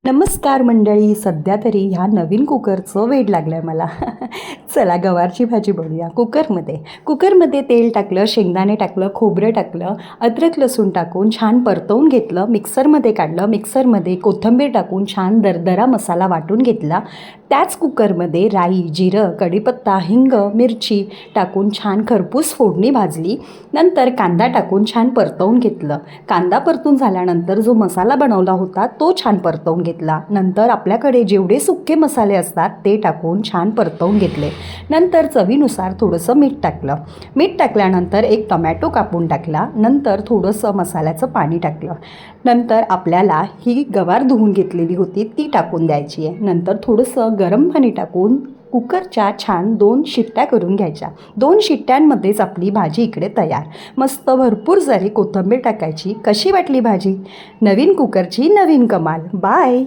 नमस्कार मंडळी. सध्या तरी ह्या नवीन कुकरचं वेड लागलं आहे मला. चला गवारची भाजी बनवूया कुकरमध्ये तेल टाकलं, शेंगदाणे टाकलं, खोबरं टाकलं, अद्रक लसूण टाकून छान परतवून घेतलं, मिक्सरमध्ये काढलं. मिक्सरमध्ये कोथिंबीर टाकून छान दरदरा मसाला वाटून घेतला. त्याच कुकरमध्ये राई, जिरं, कढीपत्ता, हिंग, मिरची टाकून छान खरपूस फोडणी भाजली. नंतर कांदा टाकून छान परतवून घेतलं. कांदा परतून झाल्यानंतर जो मसाला बनवला होता तो छान परतवून घेतला. नंतर आपल्याकडे जेवढे सुके मसाले असतात ते टाकून छान परतवून घेतले. नंतर चवीनुसार थोडंसं मीठ टाकलं. मीठ टाकल्यानंतर एक टमॅटो कापून टाकला. नंतर थोडंसं मसाल्याचं पाणी टाकलं. नंतर आपल्याला ही गवार धुवून घेतलेली होती ती टाकून द्यायची आहे. नंतर थोडंसं गरम पाणी टाकून कुकरच्या छान 2 शिट्ट्या करून घ्यायच्या. 2 शिट्ट्यांमध्येच आपली भाजी इकडे तयार. मस्त भरपूर सारी कोथिंबीर टाकायची. कशी वाटली भाजी? नवीन कुकरची नवीन कमाल. बाय.